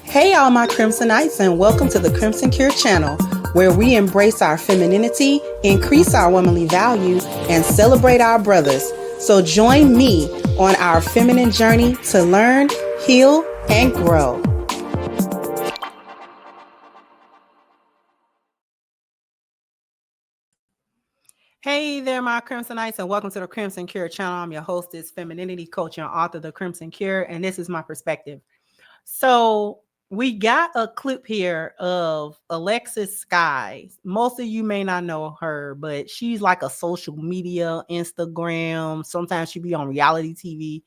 Hey, all my Crimsonites, and welcome to the Crimson Cure channel, where we embrace our femininity, increase our womanly values, and celebrate our brothers. So join me on our feminine journey to learn, heal, and grow. Hey there, my Crimsonites, and welcome to the Crimson Cure channel. I'm your hostess, femininity coach, and author of The Crimson Cure, and this is my perspective. So we got a clip here of Alexis Sky. Most of you may not know her, but she's like a social media, Instagram. Sometimes she be on reality TV,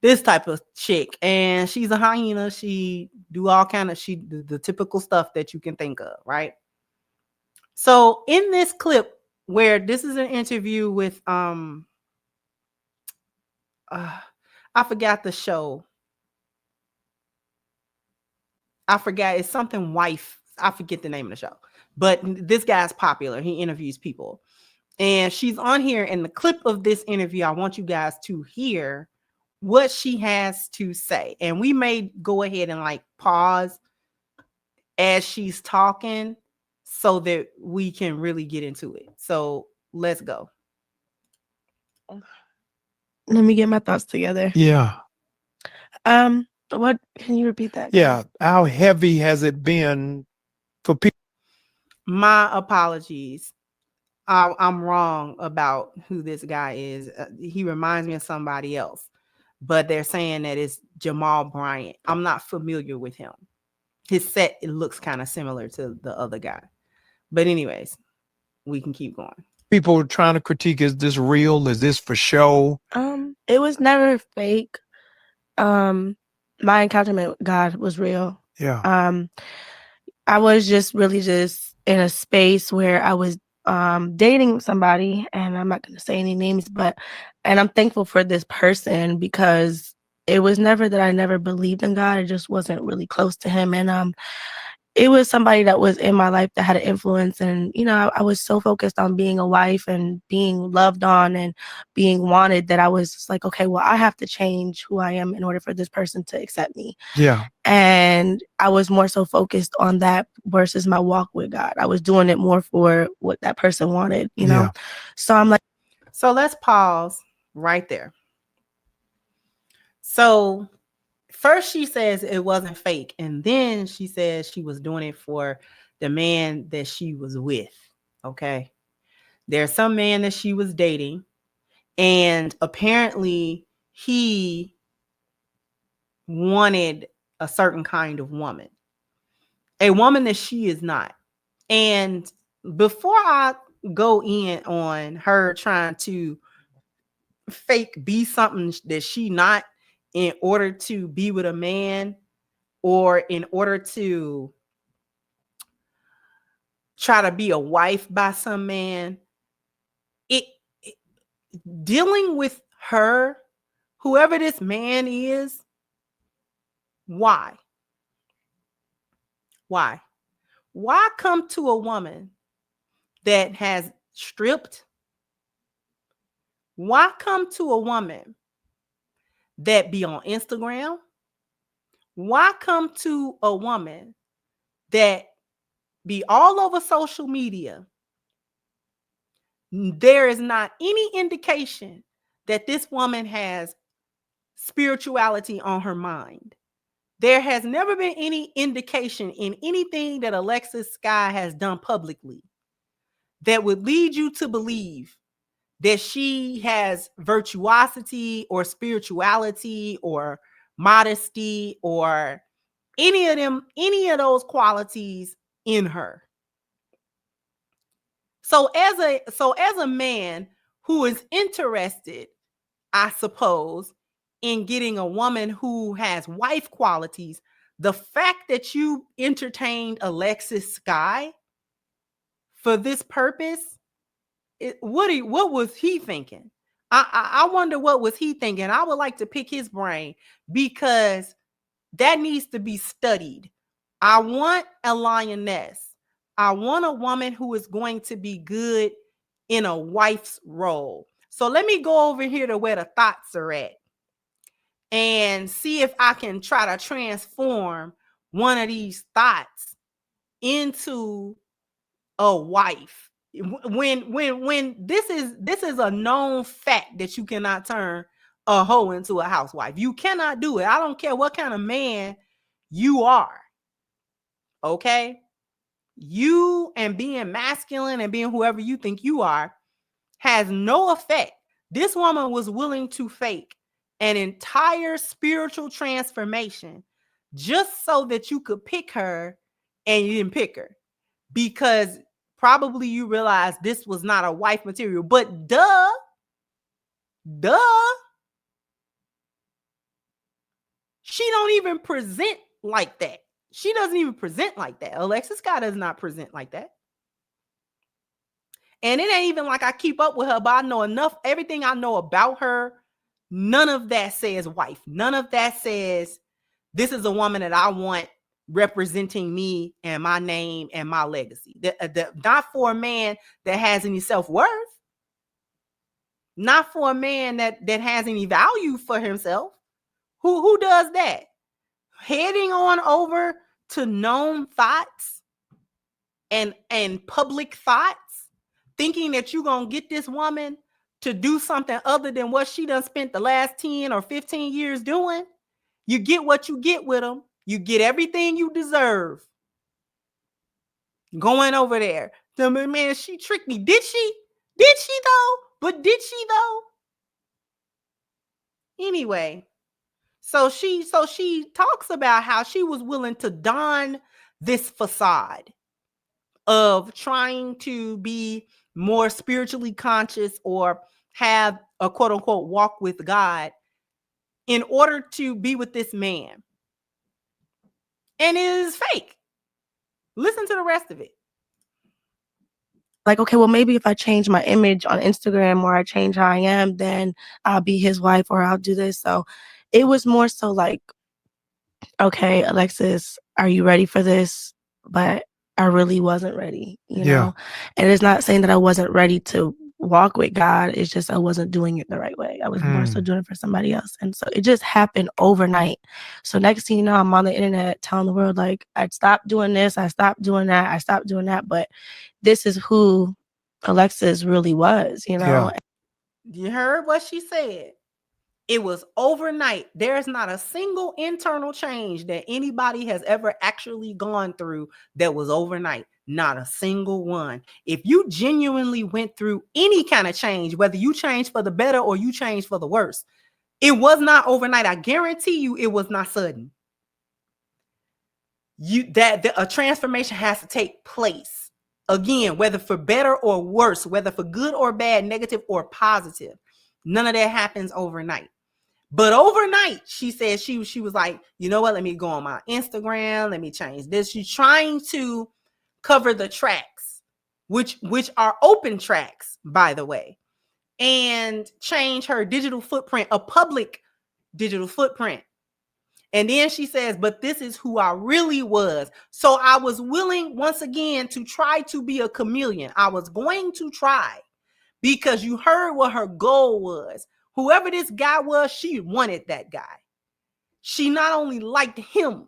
this type of chick. And she's a hyena. She do all kind of, the typical stuff that you can think of, right? So in this clip, where this is an interview with, I forgot the show. I forgot, it's something wife. I forget the name of the show, but this guy's popular. He interviews people, and she's on here. In the clip of this interview, I want you guys to hear what she has to say, and we may go ahead and like pause as she's talking so that we can really get into it. So let's go. Let me get my thoughts together. Yeah. What can you repeat that? Yeah. How heavy has it been for people? My apologies. I'm wrong about who this guy is. He reminds me of somebody else, but they're saying that it's Jamal Bryant. I'm not familiar with him. His set, it looks kind of similar to the other guy. But anyways, we can keep going. People are trying to critique, is this real? Is this for show? It was never fake. My encounter with God was real. Yeah. I was just really just in a space where I was dating somebody, and I'm not going to say any names, and I'm thankful for this person because it was never that I never believed in God. I just wasn't really close to him. And it was somebody that was in my life that had an influence. And, I was so focused on being a wife and being loved on and being wanted that I was just like, okay, well, I have to change who I am in order for this person to accept me. Yeah. And I was more so focused on that versus my walk with God. I was doing it more for what that person wanted, you know? So I'm like. So let's pause right there. So first she says it wasn't fake, and then she says she was doing it for the man that she was with. Okay. There's some man that she was dating, and apparently he wanted a certain kind of woman, a woman that she is not. And before I go in on her trying to fake be something that she not in order to be with a man, or in order to try to be a wife by some man, it dealing with her, whoever this man is, why come to a woman that has stripped? Why come to a woman that be on Instagram? Why come to a woman that be all over social media? There is not any indication that this woman has spirituality on her mind. There has never been any indication in anything that Alexis Sky has done publicly that would lead you to believe that she has virtuosity or spirituality or modesty or any of those qualities in her. So as a man who is interested, I suppose, in getting a woman who has wife qualities, the fact that you entertained Alexis Sky for this purpose, what was he thinking? I wonder what was he thinking. I would like to pick his brain, because that needs to be studied. I want a lioness. I want a woman who is going to be good in a wife's role. So let me go over here to where the thoughts are at. and see if I can try to transform one of these thoughts into a wife. When this is a known fact that you cannot turn a hoe into a housewife. You cannot do it. I don't care what kind of man you are. Okay? You and being masculine and being whoever you think you are has no effect. This woman was willing to fake an entire spiritual transformation just so that you could pick her, and you didn't pick her because probably you realized this was not a wife material. But duh, she don't even present like that. She doesn't even present like that. Alexis Sky does not present like that. And it ain't even like I keep up with her, but I know enough. Everything I know about her, none of that says wife. None of that says this is a woman that I want representing me and my name and my legacy. Not for a man that has any self-worth. Not for a man that has any value for himself. Who does that? Heading on over to known thoughts and public thoughts, thinking that you're going to get this woman to do something other than what she done spent the last 10 or 15 years doing. You get what you get with them. You get everything you deserve. Going over there. The man, she tricked me. Did she? Did she though? But did she though? Anyway, so she talks about how she was willing to don this facade of trying to be more spiritually conscious or have a quote unquote walk with God in order to be with this man. And it is fake. Listen to the rest of it. Like, okay, well, maybe if I change my image on Instagram or I change how I am, then I'll be his wife or I'll do this. So it was more so like, okay, Alexis, are you ready for this? But I really wasn't ready, you know? And it's not saying that I wasn't ready to walk with God. It's just I wasn't doing it the right way. I was more so doing it for somebody else. And so it just happened overnight. So next thing you know, I'm on the internet telling the world, like, I stopped doing this, I stopped doing that, I stopped doing that. But this is who Alexis really was, you know? You heard what she said. It was overnight. There's not a single internal change that anybody has ever actually gone through that was overnight. Not a single one. If you genuinely went through any kind of change, whether you changed for the better or you changed for the worse, it was not overnight. I guarantee you it was not sudden. A transformation has to take place. Again, whether for better or worse, whether for good or bad, negative or positive. None of that happens overnight. But overnight, she said she was like, you know what? Let me go on my Instagram. Let me change this. She's trying to cover the tracks, which are open tracks, by the way, and change her digital footprint, a public digital footprint. And then she says, but this is who I really was. So I was willing, once again, to try to be a chameleon. I was going to try because you heard what her goal was. Whoever this guy was, she wanted that guy. She not only liked him,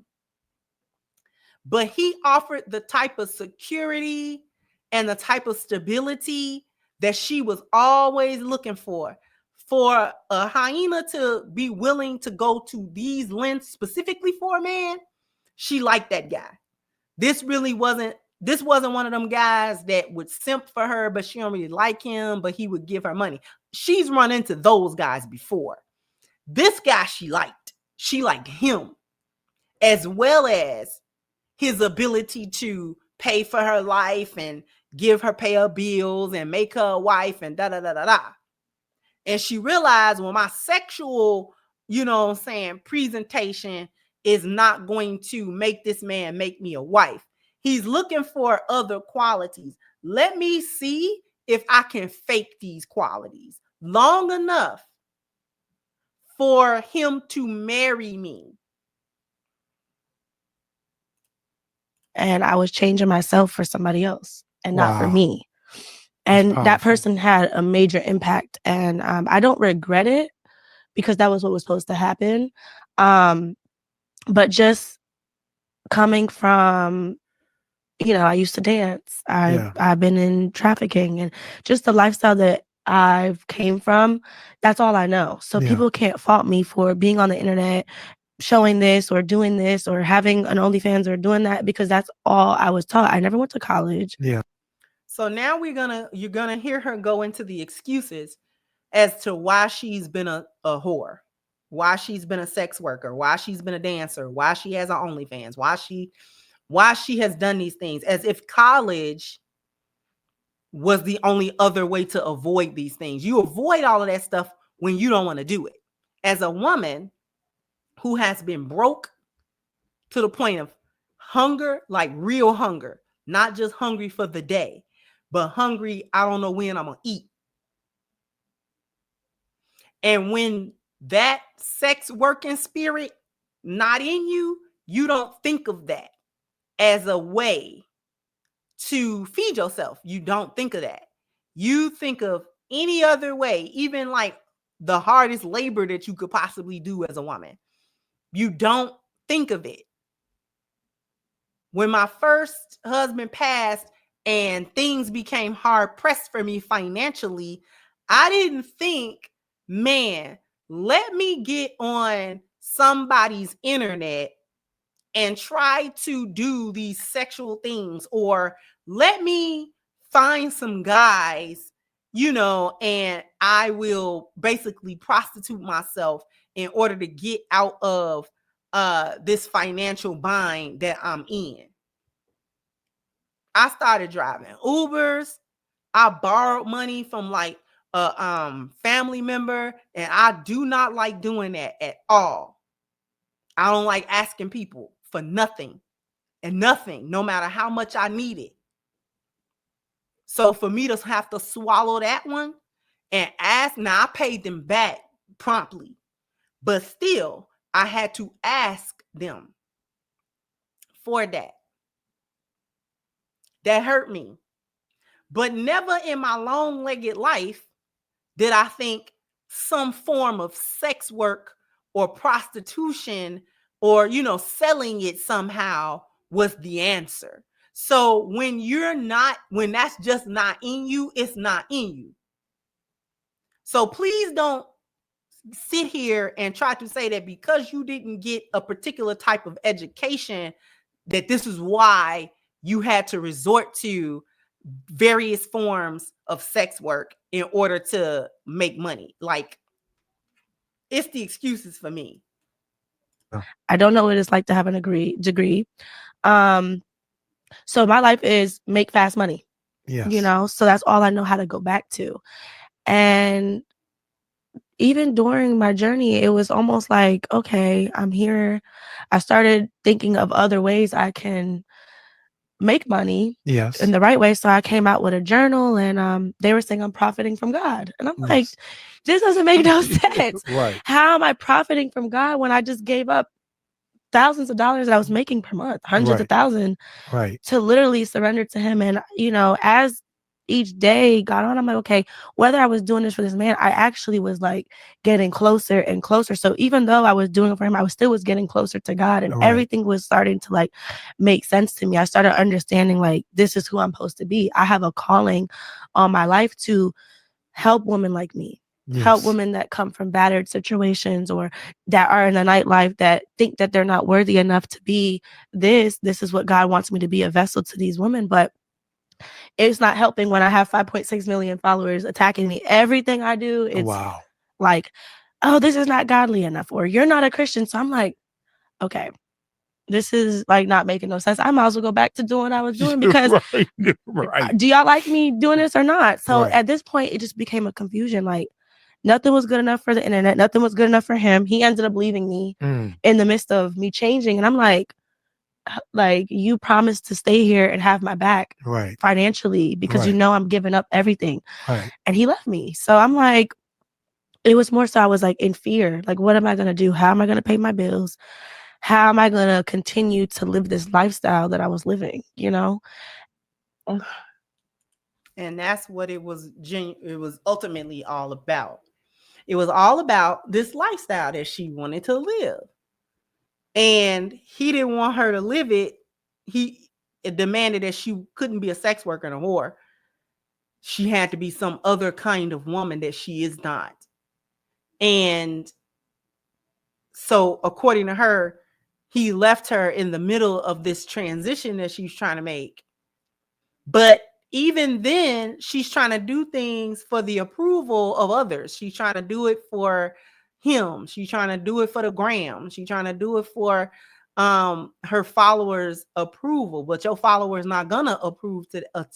but he offered the type of security and the type of stability that she was always looking for. For a hyena to be willing to go to these lengths specifically for a man, she liked that guy. This wasn't one of them guys that would simp for her, but she don't really like him, but he would give her money. She's run into those guys before. This guy she liked. She liked him, as well as his ability to pay for her life and pay her bills and make her a wife and da da da da da. And she realized, well, my sexual, presentation is not going to make this man make me a wife. He's looking for other qualities. Let me see if I can fake these qualities long enough for him to marry me. And I was changing myself for somebody else and not for me. And that person had a major impact. And I don't regret it because that was what was supposed to happen. But just coming from, I used to dance. I've been in trafficking, and just the lifestyle that I've came from, that's all I know. So people can't fault me for being on the internet, showing this or doing this or having an OnlyFans or doing that, because that's all I was taught. I never went to college. Yeah. So now you're gonna hear her go into the excuses as to why she's been a whore, why she's been a sex worker, why she's been a dancer, why she has an OnlyFans, why she has done these things, as if college was the only other way to avoid these things. You avoid all of that stuff when you don't want to do it. As a woman who has been broke to the point of hunger, like real hunger, not just hungry for the day, but hungry, I don't know when I'm going to eat. And when that sex working spirit not in you, you don't think of that as a way to feed yourself. You don't think of that. You think of any other way, even like the hardest labor that you could possibly do as a woman. You don't think of it. When my first husband passed and things became hard pressed for me financially, I didn't think, man, let me get on somebody's internet and try to do these sexual things, or let me find some guys, and I will basically prostitute myself in order to get out of this financial bind that I'm in. I started driving Ubers. I borrowed money from like a family member, and I do not like doing that at all. I don't like asking people for nothing and nothing, no matter how much I need it. So for me to have to swallow that one and ask, now I paid them back promptly, but still I had to ask them for that. That hurt me. But never in my long-legged life did I think some form of sex work or prostitution or, selling it somehow was the answer. So when that's just not in you, it's not in you. So please don't sit here and try to say that because you didn't get a particular type of education, that this is why you had to resort to various forms of sex work in order to make money. Like, it's the excuses for me. I don't know what it's like to have a degree. So my life is make fast money. Yes. So that's all I know how to go back to. And even during my journey, it was almost like, okay, I'm here. I started thinking of other ways I can make money in the right way. So I came out with a journal, and they were saying I'm profiting from God. And I'm like, this doesn't make no sense. Right. How am I profiting from God when I just gave up thousands of dollars that I was making per month, hundreds of thousands, to literally surrender to him? And, as each day got on, I'm like, okay, whether I was doing this for this man, I actually was like getting closer and closer. So even though I was doing it for him, I was getting closer to God, and everything was starting to like make sense to me. I started understanding like, this is who I'm supposed to be. I have a calling on my life to help women like me. Yes. Help women that come from battered situations or that are in a nightlife that think that they're not worthy enough to be this. This is what God wants me to be, a vessel to these women. But it's not helping when I have 5.6 million followers attacking me. Everything I do, it's like, oh, this is not godly enough, or you're not a Christian. So I'm like, okay, this is like not making no sense. I might as well go back to doing what I was doing, because do y'all like me doing this or not? So at this point, it just became a confusion. Like, nothing was good enough for the internet. Nothing was good enough for him. He ended up leaving me in the midst of me changing. And I'm like, you promised to stay here and have my back financially, because I'm giving up everything. And he left me. So I'm like, it was more so I was like in fear. Like, what am I going to do? How am I going to pay my bills? How am I going to continue to live this lifestyle that I was living, And that's what it was ultimately all about. It was all about this lifestyle that she wanted to live. And he didn't want her to live it. He demanded that she couldn't be a sex worker no more. She had to be some other kind of woman that she is not. And so, according to her, he left her in the middle of this transition that she's trying to make. But even then, she's trying to do things for the approval of others. She's trying to do it for him. She's trying to do it for the gram. She's trying to do it for her followers' approval. But your followers not gonna approve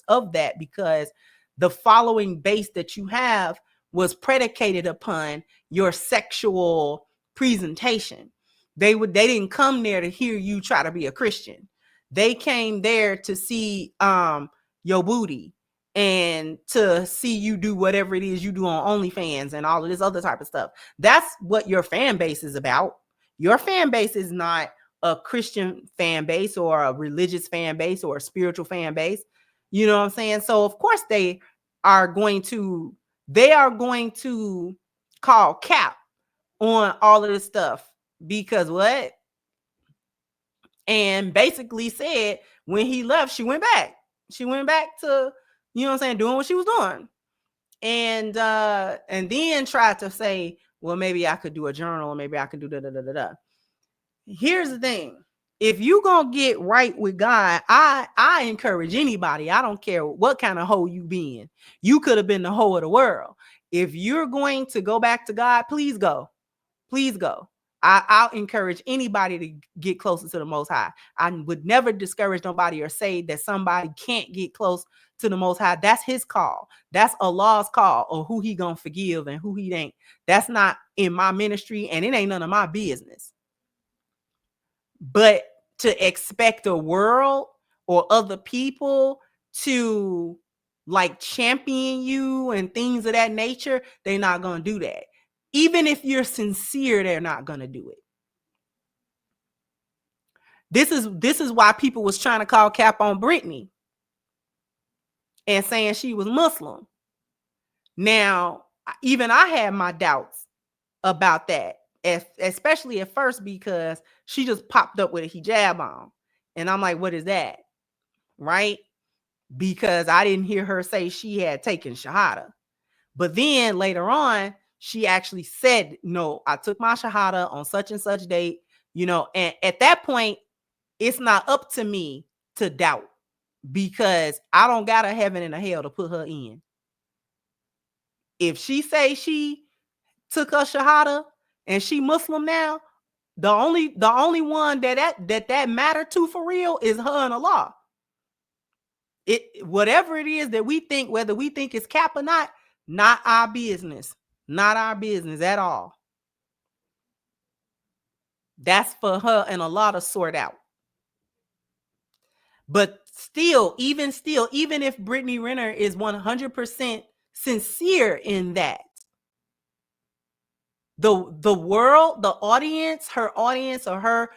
of that, because the following base that you have was predicated upon your sexual presentation. They didn't come there to hear you try to be a Christian. They came there to see your booty and to see you do whatever it is you do on OnlyFans and all of this other type of stuff. That's what your fan base is about. Your fan base is not a Christian fan base or a religious fan base or a spiritual fan base. You know what I'm saying? So of course they are going to call cap on all of this stuff, because what? And basically said when he left, she went back. She went back to, you know what I'm saying, doing what she was doing. And then tried to say, well, maybe I could do a journal, or maybe I could do da. Here's the thing. If you gonna get right with God, I encourage anybody. I don't care what kind of hoe you been. You could have been the hoe of the world. If you're going to go back to God, please go. Please go. I'll encourage anybody to get closer to the Most High. I would never discourage nobody or say that somebody can't get close to the Most High. That's his call. That's Allah's call, or who he gonna forgive and who he ain't. That's not in my ministry, and it ain't none of my business. But to expect the world or other people to like champion you and things of that nature, they're not gonna do that. Even if you're sincere, they're not going to do it. This is why people was trying to call cap on Britney and saying she was Muslim. Now, even I had my doubts about that, especially at first, because she just popped up with a hijab on. And I'm like, what is that? Right? Because I didn't hear her say she had taken Shahada. But then later on, she actually said, no, I took my Shahada on such and such date, you know, and at that point, it's not up to me to doubt, because I don't got a heaven and a hell to put her in. If she say she took her Shahada and she Muslim now, the only one that mattered to for real is her and Allah. Whatever it is that we think, whether we think it's cap or not our business. Not our business at all. That's for her and Allah to sort out. But still, even if Brittany Renner is 100% sincere in that, the world, the audience, her audience, or her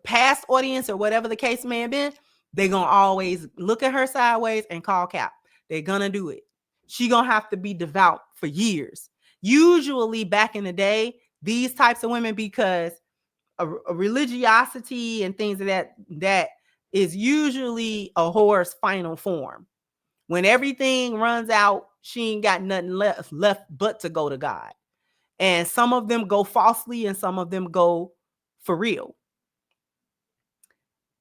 past audience, or whatever the case may have been, they're going to always look at her sideways and call cap. They're going to do it. She going to have to be devout for years. Usually back in the day, these types of women, because a religiosity and things of that is usually a whore's final form. When everything runs out, she ain't got nothing left but to go to God. And some of them go falsely and some of them go for real.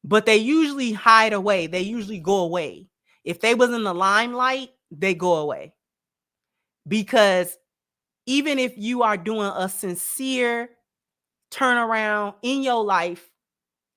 But they usually hide away. They usually go away. If they was in the limelight, they go away. Because even if you are doing a sincere turnaround in your life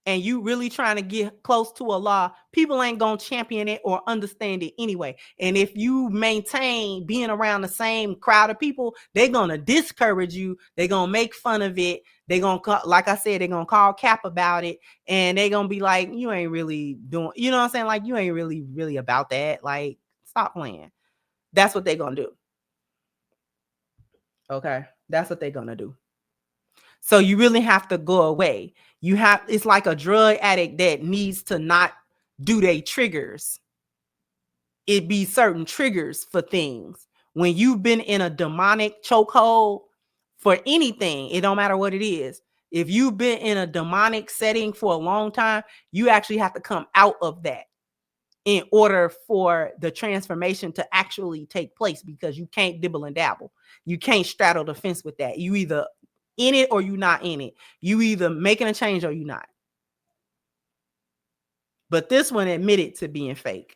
and you really trying to get close to Allah, people ain't gonna champion it or understand it anyway. And if you maintain being around the same crowd of people, they're gonna discourage you. They're gonna make fun of it. They're gonna, like I said, they're gonna call cap about it, and they're gonna be like, you ain't really doing, you know what I'm saying? Like, you ain't really about that. Like, stop playing. That's what they're gonna do. Okay, that's what they're gonna do. So you really have to go away. It's like a drug addict that needs to not do their triggers. It be certain triggers for things. When you've been in a demonic chokehold for anything. It don't matter what it is. If you've been in a demonic setting for a long time, you actually have to come out of that in order for the transformation to actually take place, because you can't dibble and dabble. You can't straddle the fence with that. You either in it or you not in it. You either making a change or you not. But this one admitted to being fake,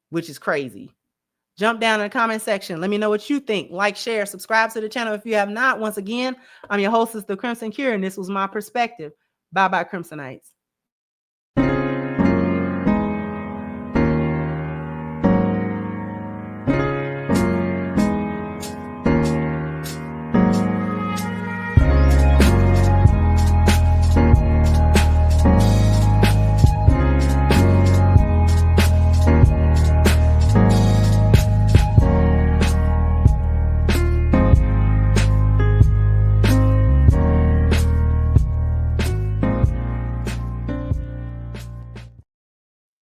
which is crazy. Jump down in the comment section. Let me know what you think. Like, share, subscribe to the channel if you have not. Once again, I'm your hostess, The Crimson Cure, and this was my perspective. Bye-bye, Crimsonites.